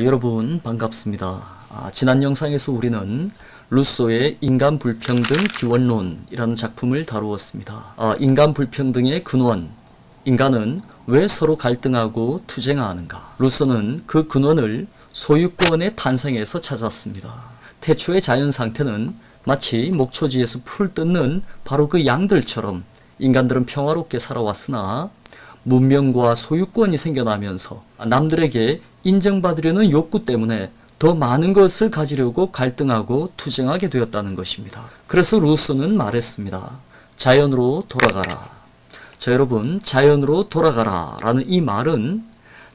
여러분 반갑습니다. 지난 영상에서 우리는 루소의 인간 불평등 기원론이라는 작품을 다루었습니다. 인간 불평등의 근원, 인간은 왜 서로 갈등하고 투쟁하는가? 루소는 그 근원을 소유권의 탄생에서 찾았습니다. 태초의 자연 상태는 마치 목초지에서 풀 뜯는 바로 그 양들처럼 인간들은 평화롭게 살아왔으나 문명과 소유권이 생겨나면서 남들에게 인정받으려는 욕구 때문에 더 많은 것을 가지려고 갈등하고 투쟁하게 되었다는 것입니다. 그래서 루소는 말했습니다. 자연으로 돌아가라. 자, 여러분, 자연으로 돌아가라 라는 이 말은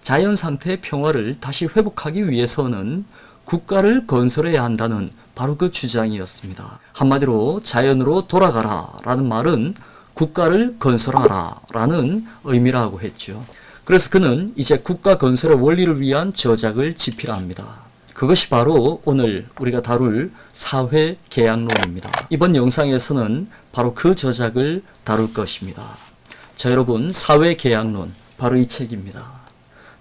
자연 상태의 평화를 다시 회복하기 위해서는 국가를 건설해야 한다는 바로 그 주장이었습니다. 한마디로 자연으로 돌아가라 라는 말은 국가를 건설하라 라는 의미라고 했죠. 그래서 그는 이제 국가 건설의 원리를 위한 저작을 집필합니다. 그것이 바로 오늘 우리가 다룰 사회계약론입니다. 이번 영상에서는 바로 그 저작을 다룰 것입니다. 자, 여러분, 사회계약론, 바로 이 책입니다.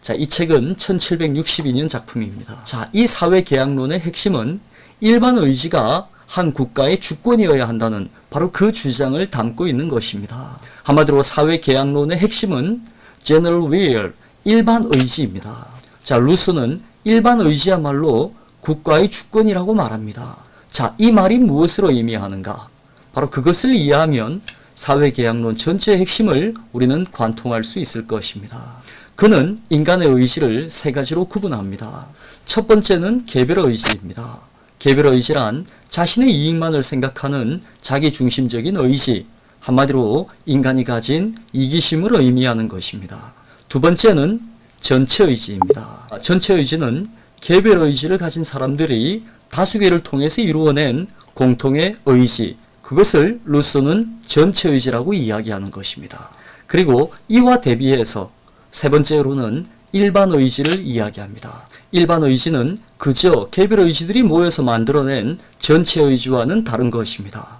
자, 이 책은 1762년 작품입니다. 자, 이 사회계약론의 핵심은 일반 의지가 한 국가의 주권이어야 한다는 바로 그 주장을 담고 있는 것입니다. 한마디로 사회계약론의 핵심은 General Will, 일반 의지입니다. 자, 루소는 일반 의지야말로 국가의 주권이라고 말합니다. 자, 이 말이 무엇을 의미하는가? 바로 그것을 이해하면 사회계약론 전체의 핵심을 우리는 관통할 수 있을 것입니다. 그는 인간의 의지를 세 가지로 구분합니다. 첫 번째는 개별의지입니다. 개별의지란 자신의 이익만을 생각하는 자기중심적인 의지, 한마디로 인간이 가진 이기심을 의미하는 것입니다. 두 번째는 전체의지입니다. 전체의지는 개별의지를 가진 사람들이 다수결을 통해서 이루어낸 공통의 의지, 그것을 루소는 전체의지라고 이야기하는 것입니다. 그리고 이와 대비해서 세 번째로는 일반의지를 이야기합니다. 일반의지는 그저 개별의지들이 모여서 만들어낸 전체의지와는 다른 것입니다.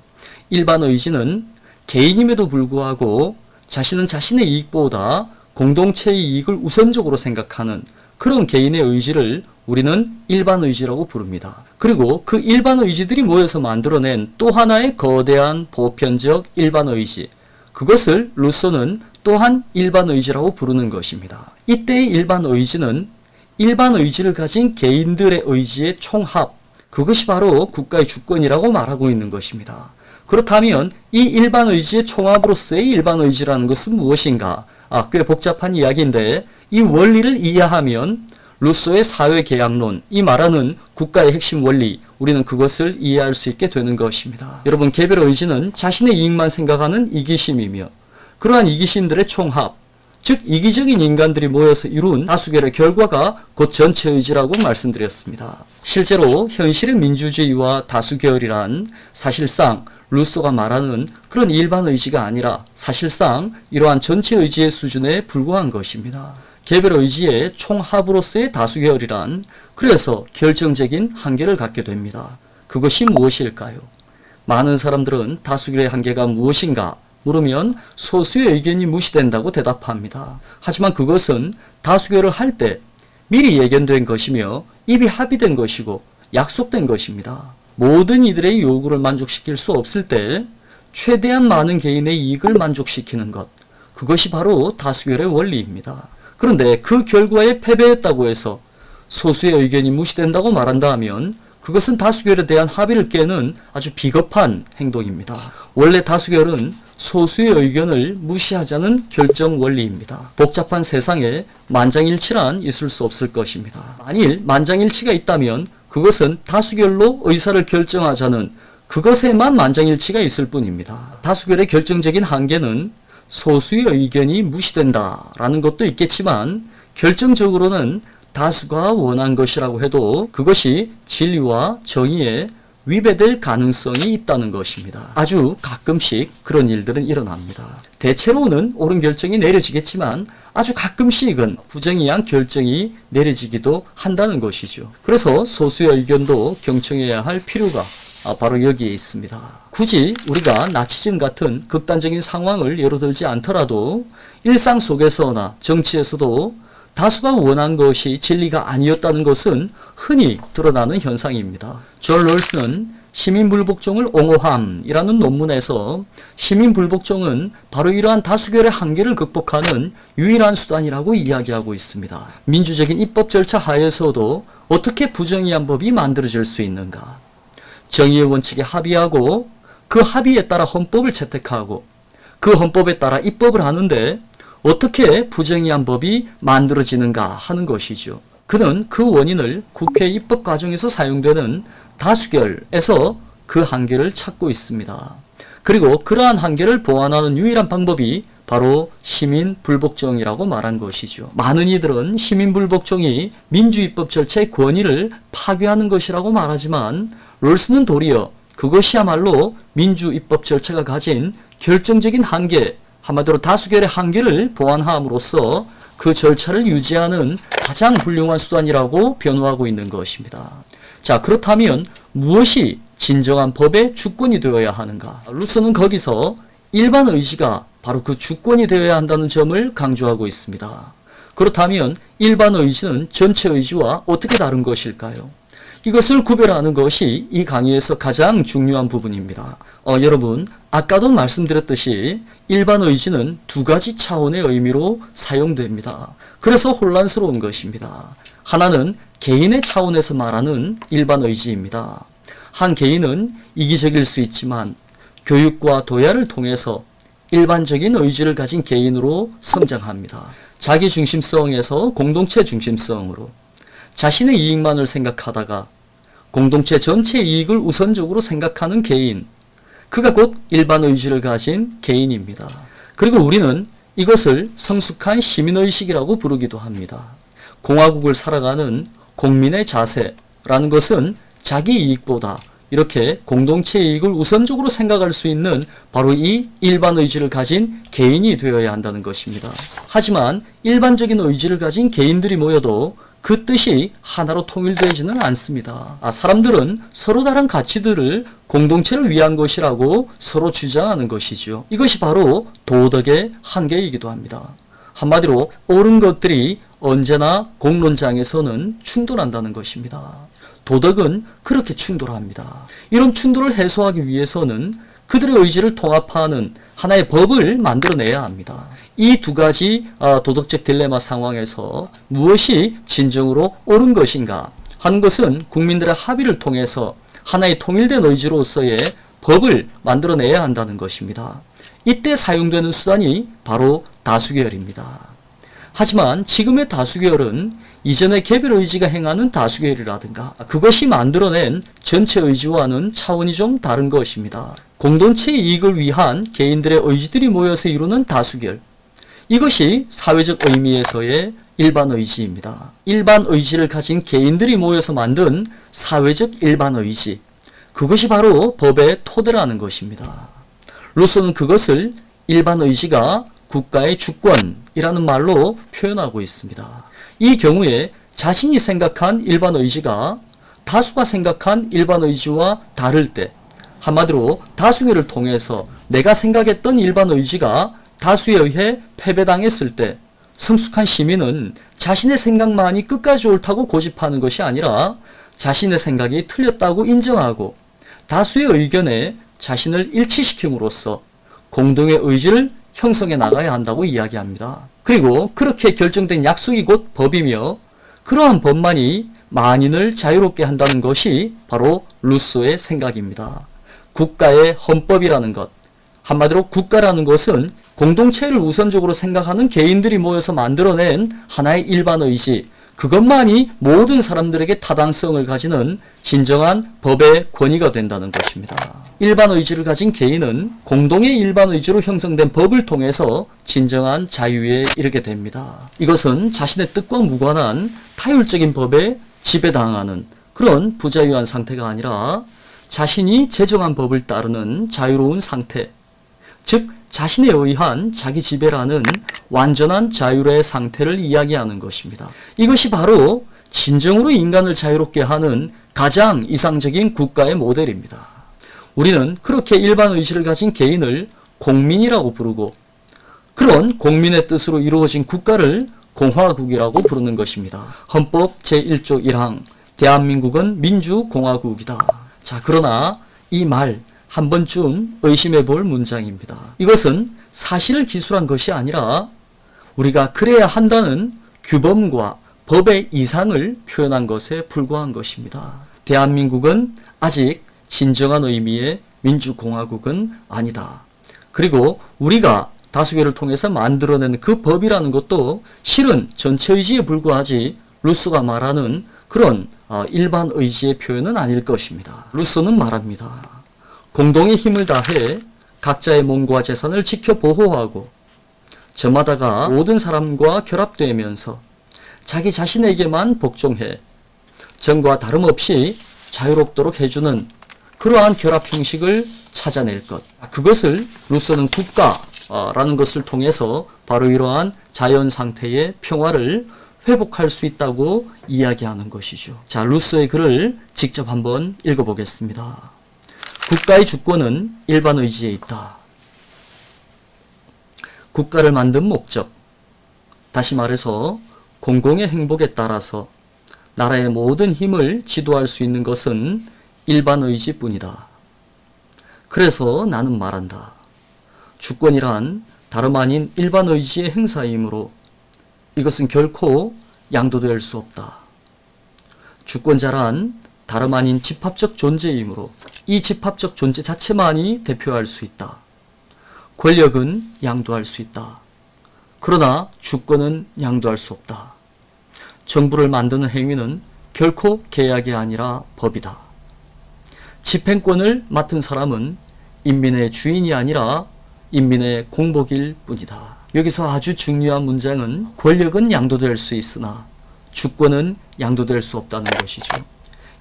일반의지는 개인임에도 불구하고 자신은 자신의 이익보다 공동체의 이익을 우선적으로 생각하는 그런 개인의 의지를 우리는 일반의지라고 부릅니다. 그리고 그 일반의지들이 모여서 만들어낸 또 하나의 거대한 보편적 일반의지, 그것을 루소는 또한 일반의지라고 부르는 것입니다. 이때의 일반의지는 일반의지를 가진 개인들의 의지의 총합, 그것이 바로 국가의 주권이라고 말하고 있는 것입니다. 그렇다면 이 일반의지의 총합으로서의 일반의지라는 것은 무엇인가? 꽤 복잡한 이야기인데 이 원리를 이해하면 루소의 사회계약론, 이 말하는 국가의 핵심 원리, 우리는 그것을 이해할 수 있게 되는 것입니다. 여러분, 개별의지는 자신의 이익만 생각하는 이기심이며 그러한 이기심들의 총합, 즉 이기적인 인간들이 모여서 이룬 다수결의 결과가 곧 전체의지라고 말씀드렸습니다. 실제로 현실의 민주주의와 다수결이란 사실상 루소가 말하는 그런 일반의지가 아니라 사실상 이러한 전체의지의 수준에 불과한 것입니다. 개별의지의 총합으로서의 다수결이란 그래서 결정적인 한계를 갖게 됩니다. 그것이 무엇일까요? 많은 사람들은 다수결의 한계가 무엇인가 물으면 소수의 의견이 무시된다고 대답합니다. 하지만 그것은 다수결을 할 때 미리 예견된 것이며 이미 합의된 것이고 약속된 것입니다. 모든 이들의 요구를 만족시킬 수 없을 때 최대한 많은 개인의 이익을 만족시키는 것, 그것이 바로 다수결의 원리입니다. 그런데 그 결과에 패배했다고 해서 소수의 의견이 무시된다고 말한다 하면 그것은 다수결에 대한 합의를 깨는 아주 비겁한 행동입니다. 원래 다수결은 소수의 의견을 무시하자는 결정 원리입니다. 복잡한 세상에 만장일치란 있을 수 없을 것입니다. 만일 만장일치가 있다면 그것은 다수결로 의사를 결정하자는 그것에만 만장일치가 있을 뿐입니다. 다수결의 결정적인 한계는 소수의 의견이 무시된다라는 것도 있겠지만 결정적으로는 다수가 원한 것이라고 해도 그것이 진리와 정의에 위배될 가능성이 있다는 것입니다. 아주 가끔씩 그런 일들은 일어납니다. 대체로는 옳은 결정이 내려지겠지만 아주 가끔씩은 부정의한 결정이 내려지기도 한다는 것이죠. 그래서 소수의 의견도 경청해야 할 필요가 바로 여기에 있습니다. 굳이 우리가 나치즘 같은 극단적인 상황을 예로 들지 않더라도 일상 속에서나 정치에서도 다수가 원한 것이 진리가 아니었다는 것은 흔히 드러나는 현상입니다. 존 롤스는 시민불복종을 옹호함이라는 논문에서 시민불복종은 바로 이러한 다수결의 한계를 극복하는 유일한 수단이라고 이야기하고 있습니다. 민주적인 입법 절차 하에서도 어떻게 부정의한 법이 만들어질 수 있는가? 정의의 원칙에 합의하고 그 합의에 따라 헌법을 채택하고 그 헌법에 따라 입법을 하는데 어떻게 부정의한 법이 만들어지는가 하는 것이죠. 그는 그 원인을 국회 입법 과정에서 사용되는 다수결에서 그 한계를 찾고 있습니다. 그리고 그러한 한계를 보완하는 유일한 방법이 바로 시민불복종이라고 말한 것이죠. 많은 이들은 시민불복종이 민주입법 절차의 권위를 파괴하는 것이라고 말하지만 롤스는 도리어 그것이야말로 민주입법 절차가 가진 결정적인 한계, 한마디로 다수결의 한계를 보완함으로써 그 절차를 유지하는 가장 훌륭한 수단이라고 변호하고 있는 것입니다. 자, 그렇다면 무엇이 진정한 법의 주권이 되어야 하는가? 루소는 거기서 일반 의지가 바로 그 주권이 되어야 한다는 점을 강조하고 있습니다. 그렇다면 일반 의지는 전체 의지와 어떻게 다른 것일까요? 이것을 구별하는 것이 이 강의에서 가장 중요한 부분입니다. 여러분, 아까도 말씀드렸듯이 일반 의지는 두 가지 차원의 의미로 사용됩니다. 그래서 혼란스러운 것입니다. 하나는 개인의 차원에서 말하는 일반 의지입니다. 한 개인은 이기적일 수 있지만 교육과 도야를 통해서 일반적인 의지를 가진 개인으로 성장합니다. 자기중심성에서 공동체 중심성으로 자신의 이익만을 생각하다가 공동체 전체의 이익을 우선적으로 생각하는 개인, 그가 곧 일반 의지를 가진 개인입니다. 그리고 우리는 이것을 성숙한 시민의식이라고 부르기도 합니다. 공화국을 살아가는 국민의 자세라는 것은 자기 이익보다 이렇게 공동체의 이익을 우선적으로 생각할 수 있는 바로 이 일반 의지를 가진 개인이 되어야 한다는 것입니다. 하지만 일반적인 의지를 가진 개인들이 모여도 그 뜻이 하나로 통일되지는 않습니다. 사람들은 서로 다른 가치들을 공동체를 위한 것이라고 서로 주장하는 것이죠. 이것이 바로 도덕의 한계이기도 합니다. 한마디로 옳은 것들이 언제나 공론장에서는 충돌한다는 것입니다. 도덕은 그렇게 충돌합니다. 이런 충돌을 해소하기 위해서는 그들의 의지를 통합하는 하나의 법을 만들어내야 합니다. 이 두 가지 도덕적 딜레마 상황에서 무엇이 진정으로 옳은 것인가 하는 것은 국민들의 합의를 통해서 하나의 통일된 의지로서의 법을 만들어내야 한다는 것입니다. 이때 사용되는 수단이 바로 다수결입니다. 하지만 지금의 다수결은 이전의 개별 의지가 행하는 다수결이라든가 그것이 만들어낸 전체 의지와는 차원이 좀 다른 것입니다. 공동체의 이익을 위한 개인들의 의지들이 모여서 이루는 다수결, 이것이 사회적 의미에서의 일반 의지입니다. 일반 의지를 가진 개인들이 모여서 만든 사회적 일반 의지, 그것이 바로 법의 토대라는 것입니다. 루소는 그것을 일반 의지가 국가의 주권이라는 말로 표현하고 있습니다. 이 경우에 자신이 생각한 일반 의지가 다수가 생각한 일반 의지와 다를 때, 한마디로 다수결을 통해서 내가 생각했던 일반 의지가 다수에 의해 패배당했을 때 성숙한 시민은 자신의 생각만이 끝까지 옳다고 고집하는 것이 아니라 자신의 생각이 틀렸다고 인정하고 다수의 의견에 자신을 일치시킴으로써 공동의 의지를 형성해 나가야 한다고 이야기합니다. 그리고 그렇게 결정된 약속이 곧 법이며 그러한 법만이 만인을 자유롭게 한다는 것이 바로 루소의 생각입니다. 국가의 헌법이라는 것, 한마디로 국가라는 것은 공동체를 우선적으로 생각하는 개인들이 모여서 만들어낸 하나의 일반 의지, 그것만이 모든 사람들에게 타당성을 가지는 진정한 법의 권위가 된다는 것입니다. 일반 의지를 가진 개인은 공동의 일반 의지로 형성된 법을 통해서 진정한 자유에 이르게 됩니다. 이것은 자신의 뜻과 무관한 타율적인 법에 지배당하는 그런 부자유한 상태가 아니라 자신이 제정한 법을 따르는 자유로운 상태, 즉 자신에 의한 자기 지배라는 완전한 자율의 상태를 이야기하는 것입니다. 이것이 바로 진정으로 인간을 자유롭게 하는 가장 이상적인 국가의 모델입니다. 우리는 그렇게 일반 의지를 가진 개인을 공민이라고 부르고 그런 공민의 뜻으로 이루어진 국가를 공화국이라고 부르는 것입니다. 헌법 제1조 1항 대한민국은 민주공화국이다. 자, 그러나 이 말 한 번쯤 의심해 볼 문장입니다. 이것은 사실을 기술한 것이 아니라 우리가 그래야 한다는 규범과 법의 이상을 표현한 것에 불과한 것입니다. 대한민국은 아직 진정한 의미의 민주공화국은 아니다. 그리고 우리가 다수결을 통해서 만들어낸 그 법이라는 것도 실은 전체 의지에 불과하지 루소가 말하는 그런 일반 의지의 표현은 아닐 것입니다. 루소는 말합니다. 공동의 힘을 다해 각자의 몸과 재산을 지켜 보호하고 저마다가 모든 사람과 결합되면서 자기 자신에게만 복종해 전과 다름없이 자유롭도록 해주는 그러한 결합 형식을 찾아낼 것. 그것을 루소는 국가라는 것을 통해서 바로 이러한 자연 상태의 평화를 회복할 수 있다고 이야기하는 것이죠. 자, 루소의 글을 직접 한번 읽어보겠습니다. 국가의 주권은 일반 의지에 있다. 국가를 만든 목적, 다시 말해서 공공의 행복에 따라서 나라의 모든 힘을 지도할 수 있는 것은 일반 의지뿐이다. 그래서 나는 말한다. 주권이란 다름 아닌 일반 의지의 행사이므로 이것은 결코 양도될 수 없다. 주권자란 다름 아닌 집합적 존재이므로 이 집합적 존재 자체만이 대표할 수 있다. 권력은 양도할 수 있다. 그러나 주권은 양도할 수 없다. 정부를 만드는 행위는 결코 계약이 아니라 법이다. 집행권을 맡은 사람은 인민의 주인이 아니라 인민의 공복일 뿐이다. 여기서 아주 중요한 문장은 권력은 양도될 수 있으나 주권은 양도될 수 없다는 것이죠.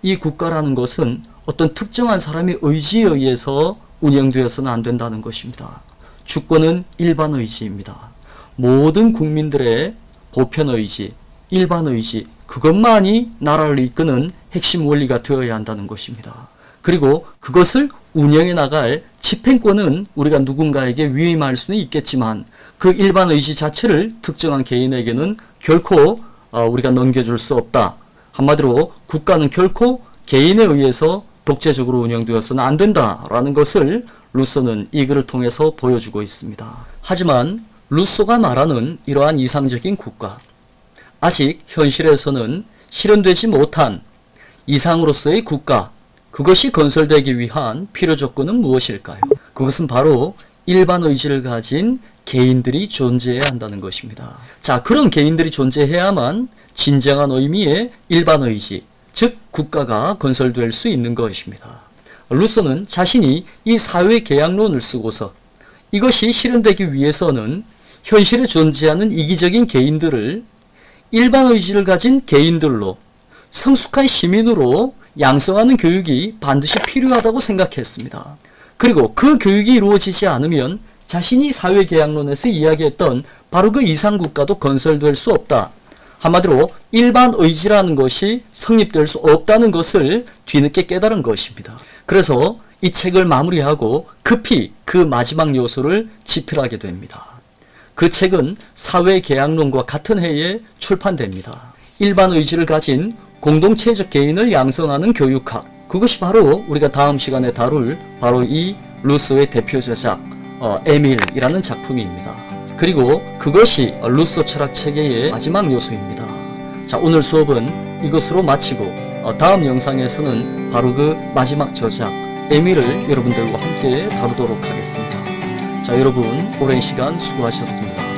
이 국가라는 것은 어떤 특정한 사람의 의지에 의해서 운영되어서는 안 된다는 것입니다. 주권은 일반 의지입니다. 모든 국민들의 보편 의지, 일반 의지, 그것만이 나라를 이끄는 핵심 원리가 되어야 한다는 것입니다. 그리고 그것을 운영해 나갈 집행권은 우리가 누군가에게 위임할 수는 있겠지만 그 일반 의지 자체를 특정한 개인에게는 결코 우리가 넘겨줄 수 없다. 한마디로 국가는 결코 개인에 의해서 독재적으로 운영되어서는 안 된다라는 것을 루소는 이 글을 통해서 보여주고 있습니다. 하지만 루소가 말하는 이러한 이상적인 국가, 아직 현실에서는 실현되지 못한 이상으로서의 국가, 그것이 건설되기 위한 필요 조건은 무엇일까요? 그것은 바로 일반 의지를 가진 개인들이 존재해야 한다는 것입니다. 자, 그런 개인들이 존재해야만 진정한 의미의 일반 의지, 즉 국가가 건설될 수 있는 것입니다. 루소는 자신이 이 사회계약론을 쓰고서 이것이 실현되기 위해서는 현실에 존재하는 이기적인 개인들을 일반 의지를 가진 개인들로 성숙한 시민으로 양성하는 교육이 반드시 필요하다고 생각했습니다. 그리고 그 교육이 이루어지지 않으면 자신이 사회계약론에서 이야기했던 바로 그 이상국가도 건설될 수 없다. 한마디로 일반 의지라는 것이 성립될 수 없다는 것을 뒤늦게 깨달은 것입니다. 그래서 이 책을 마무리하고 급히 그 마지막 요소를 집필하게 됩니다. 그 책은 사회계약론과 같은 해에 출판됩니다. 일반 의지를 가진 공동체적 개인을 양성하는 교육학, 그것이 바로 우리가 다음 시간에 다룰 바로 이 루소의 대표저작 에밀이라는 작품입니다. 그리고 그것이 루소 철학체계의 마지막 요소입니다. 자, 오늘 수업은 이것으로 마치고 다음 영상에서는 바로 그 마지막 저작 에밀을 여러분들과 함께 다루도록 하겠습니다. 자, 여러분 오랜 시간 수고하셨습니다.